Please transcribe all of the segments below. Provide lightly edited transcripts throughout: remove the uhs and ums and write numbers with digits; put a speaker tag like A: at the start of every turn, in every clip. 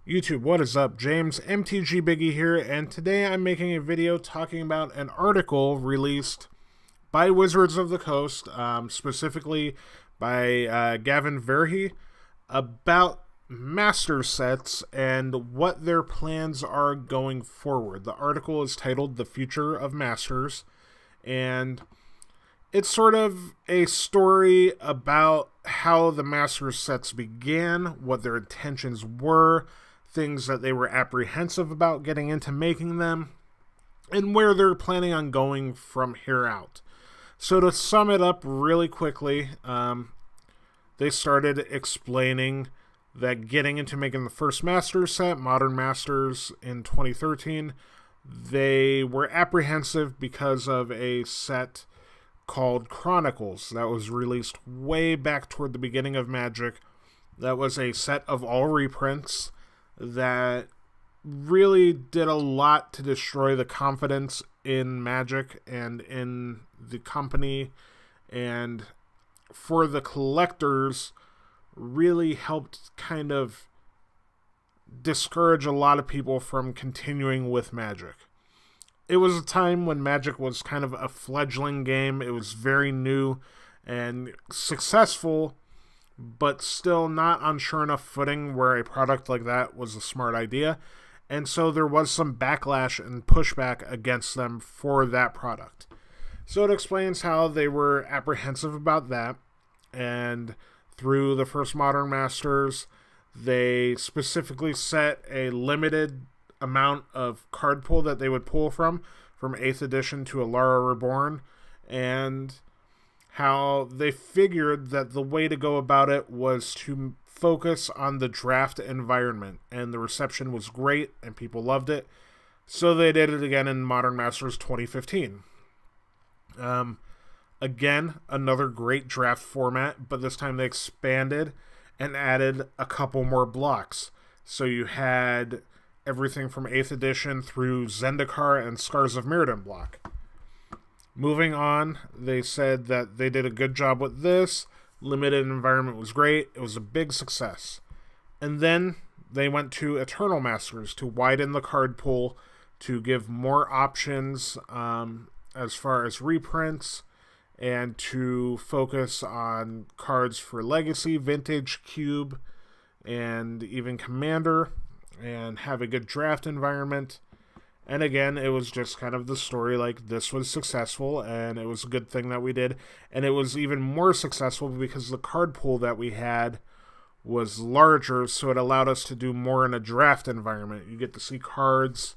A: YouTube, what is up? James MTG Biggie here, and today I'm making a video talking about an article released by Wizards of the Coast, specifically by Gavin Verhey, about master sets and what their plans are going forward. The article is titled The Future of Masters, and it's sort of a story about how the master sets began, what their intentions were, things that they were apprehensive about getting into making them, and where they're planning on going from here out. So to sum it up really quickly, they started explaining that getting into making the first master set, Modern Masters, in 2013, they were apprehensive because of a set called Chronicles that was released way back toward the beginning of Magic. That was a set of all reprints that really did a lot to destroy the confidence in Magic and in the company, and for the collectors really helped kind of discourage a lot of people from continuing with Magic. It was a time when Magic was kind of a fledgling game. It was very new and successful, but still not on sure enough footing where a product like that was a smart idea. And so there was some backlash and pushback against them for that product. So it explains how they were apprehensive about that. And through the first Modern Masters, they specifically set a limited amount of card pool that they would pull from 8th edition to Alara Reborn, and how they figured that the way to go about it was to focus on the draft environment, and the reception was great and people loved it, so they did it again in Modern Masters 2015. Again, another great draft format, but this time they expanded and added a couple more blocks. So you had everything from 8th edition through Zendikar and Scars of Mirrodin block. Moving on, they said that they did a good job with this. Limited environment was great. It was a big success. And then they went to Eternal Masters to widen the card pool, to give more options as far as reprints, and to focus on cards for Legacy, Vintage, Cube, and even Commander, and have a good draft environment. And again, it was just kind of the story, like, this was successful, and it was a good thing that we did. And it was even more successful because the card pool that we had was larger, so it allowed us to do more in a draft environment. You get to see cards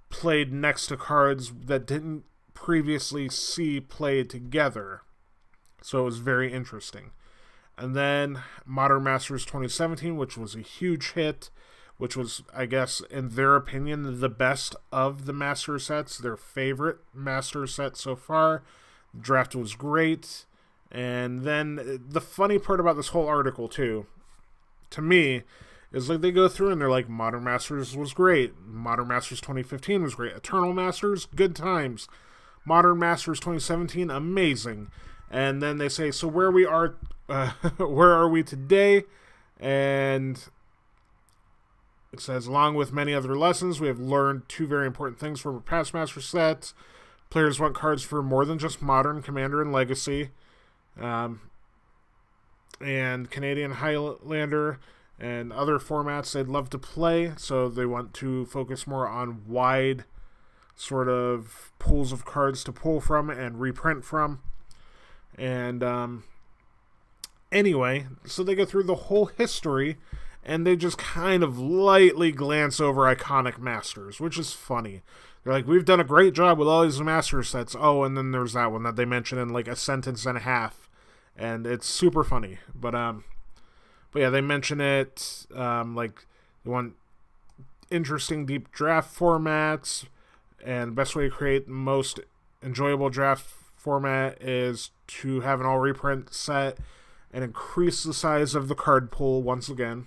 A: played next to cards that didn't previously see played together. So it was very interesting. And then Modern Masters 2017, which was a huge hit, which was, I guess, in their opinion, the best of the master sets, their favorite master set so far. The draft was great. And then the funny part about this whole article, too, to me, is like they go through and they're like, Modern Masters was great. Modern Masters 2015 was great. Eternal Masters, good times. Modern Masters 2017, amazing. And then they say, so where we are, where are we today? And it says, along with many other lessons, we have learned two very important things from our past master sets. Players want cards for more than just Modern, Commander, and Legacy. And Canadian Highlander and other formats they'd love to play. So they want to focus more on wide sort of pools of cards to pull from and reprint from. And anyway, so they go through the whole history, and they just kind of lightly glance over iconic masters, which is funny. They're like, we've done a great job with all these master sets. Oh, and then there's that one that they mention in like a sentence and a half, and it's super funny. But yeah, they mention it like they want interesting deep draft formats, and the best way to create the most enjoyable draft format is to have an all reprint set and increase the size of the card pool once again.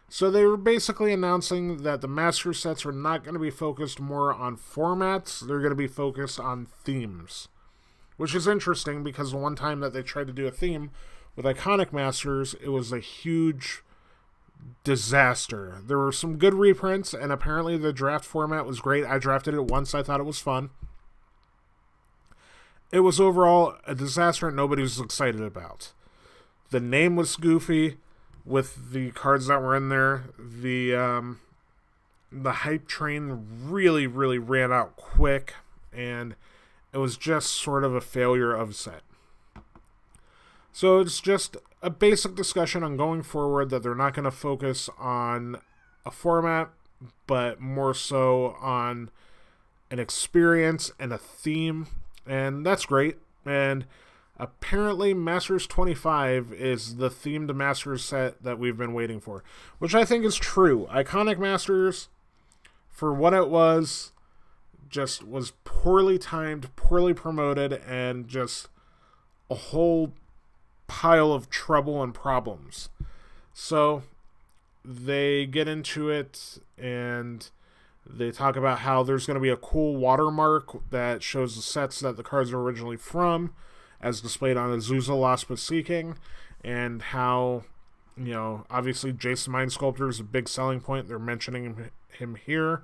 A: So they were basically announcing that the master sets are not going to be focused more on formats. They're going to be focused on themes, which is interesting because the one time that they tried to do a theme with Iconic Masters, it was a huge disaster. There were some good reprints, and apparently the draft format was great. I drafted it once. I thought it was fun. It was overall a disaster and nobody was excited about. The name was goofy with the cards that were in there. The hype train really, really ran out quick, and it was just sort of a failure of a set. So it's just a basic discussion on going forward that they're not going to focus on a format, but more so on an experience and a theme, and that's great. And apparently Masters 25 is the themed Masters set that we've been waiting for, which I think is true. Iconic Masters, for what it was, just was poorly timed, poorly promoted, and just a whole pile of trouble and problems. So they get into it and they talk about how there's going to be a cool watermark that shows the sets that the cards are originally from, as displayed on Azusa Lost But Seeking, and how, you know, obviously Jason Mind Sculptor is a big selling point. They're mentioning him here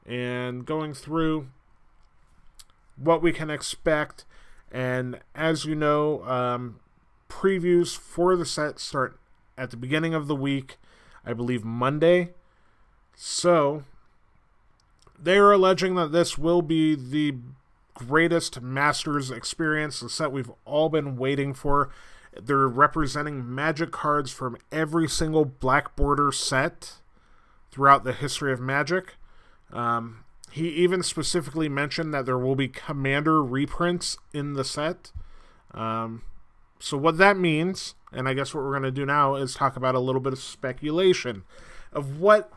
A: and going through what we can expect. And as you know, previews for the set start at the beginning of the week, I believe Monday. So they are alleging that this will be the greatest Masters experience, the set we've all been waiting for. They're representing Magic cards from every single Black Border set throughout the history of Magic. He even specifically mentioned that there will be Commander reprints in the set. So what that means, and I guess what we're going to do now, is talk about a little bit of speculation of what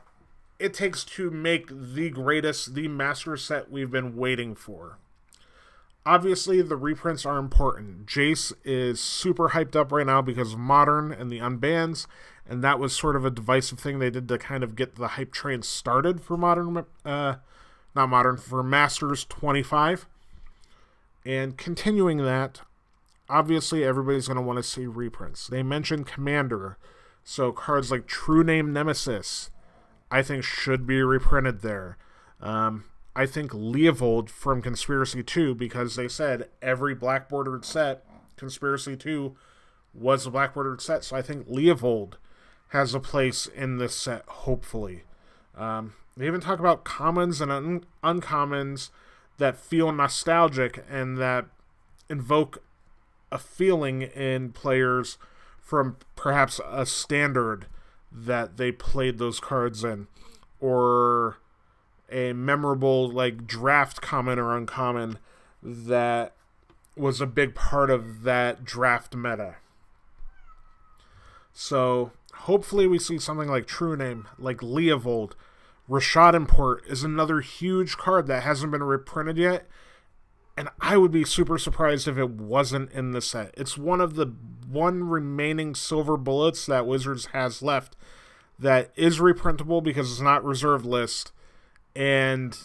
A: it takes to make the greatest, the Master set we've been waiting for. Obviously, the reprints are important. Jace is super hyped up right now because of Modern and the unbans, and that was sort of a divisive thing they did to kind of get the hype train started for for Masters 25. And continuing that, obviously everybody's going to want to see reprints. They mentioned Commander, so cards like True Name Nemesis, I think should be reprinted there. I think Leovold from Conspiracy 2, because they said every black bordered set, Conspiracy 2 was a black bordered set, so I think Leovold has a place in this set, hopefully. They even talk about commons and uncommons that feel nostalgic and that invoke a feeling in players from perhaps a standard that they played those cards in, or a memorable like draft common or uncommon that was a big part of that draft meta. So hopefully we see something like True Name, like Leovold. Rashad Import is another huge card that hasn't been reprinted yet, and I would be super surprised if it wasn't in the set. It's one of the remaining silver bullets that Wizards has left that is reprintable because it's not reserved list and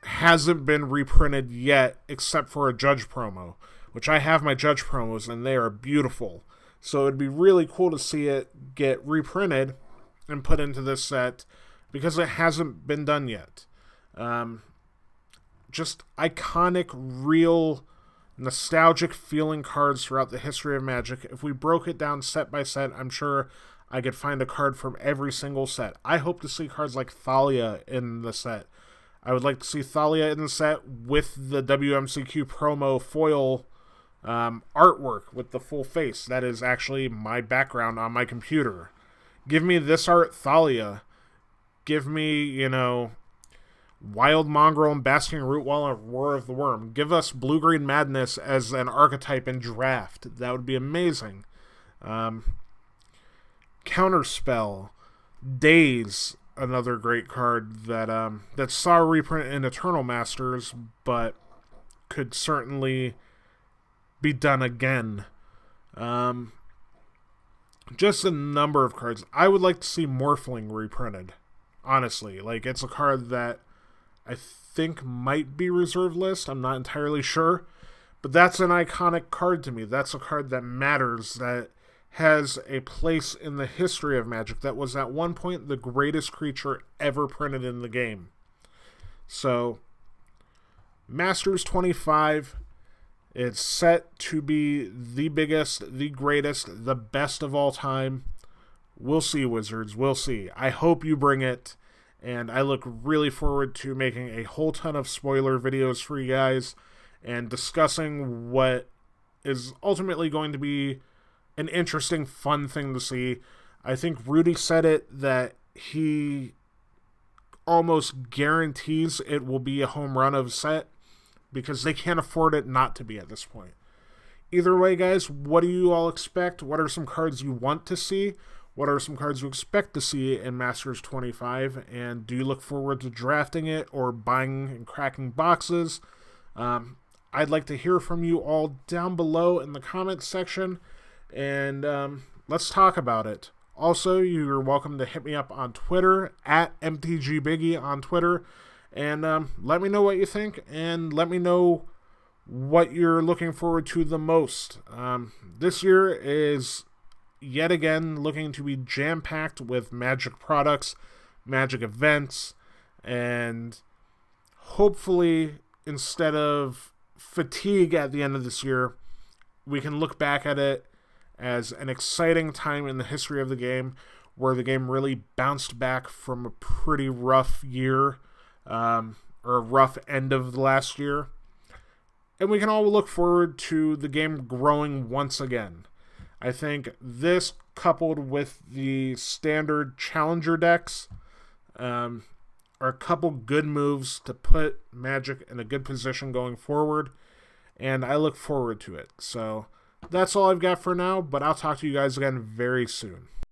A: hasn't been reprinted yet except for a Judge promo, which I have my Judge promos and they are beautiful. So it'd be really cool to see it get reprinted and put into this set because it hasn't been done yet. Just iconic, real, nostalgic feeling cards throughout the history of Magic. If we broke it down set by set, I'm sure I could find a card from every single set. I hope to see cards like Thalia in the set. I would like to see Thalia in the set with the WMCQ promo foil artwork with the full face. That is actually my background on my computer. Give me this art Thalia. Give me, Wild Mongrel and Basking Rootwall and Roar of the Worm. Give us Blue-Green Madness as an archetype in Draft. That would be amazing. Counterspell. Daze, another great card that saw a reprint in Eternal Masters, but could certainly be done again. Just a number of cards. I would like to see Morphling reprinted. Honestly, it's a card that I think might be reserved list. I'm not entirely sure. But that's an iconic card to me. That's a card that matters, that has a place in the history of Magic that was at one point the greatest creature ever printed in the game. So, Masters 25, it's set to be the biggest, the greatest, the best of all time. We'll see, Wizards. We'll see. I hope you bring it, and I look really forward to making a whole ton of spoiler videos for you guys and discussing what is ultimately going to be an interesting, fun thing to see. I think Rudy said it that he almost guarantees it will be a home run of a set because they can't afford it not to be at this point. Either way, guys, what do you all expect? What are some cards you want to see? What are some cards you expect to see in Masters 25? And do you look forward to drafting it or buying and cracking boxes? I'd like to hear from you all down below in the comments section, and let's talk about it. Also, you're welcome to hit me up on Twitter, at MTGBiggie on Twitter, and let me know what you think, and let me know what you're looking forward to the most. This year is yet again looking to be jam-packed with Magic products, Magic events, and hopefully instead of fatigue at the end of this year, we can look back at it as an exciting time in the history of the game where the game really bounced back from a pretty rough year, or a rough end of the last year. And we can all look forward to the game growing once again. I think this, coupled with the standard challenger decks, are a couple good moves to put Magic in a good position going forward, and I look forward to it. So that's all I've got for now, but I'll talk to you guys again very soon.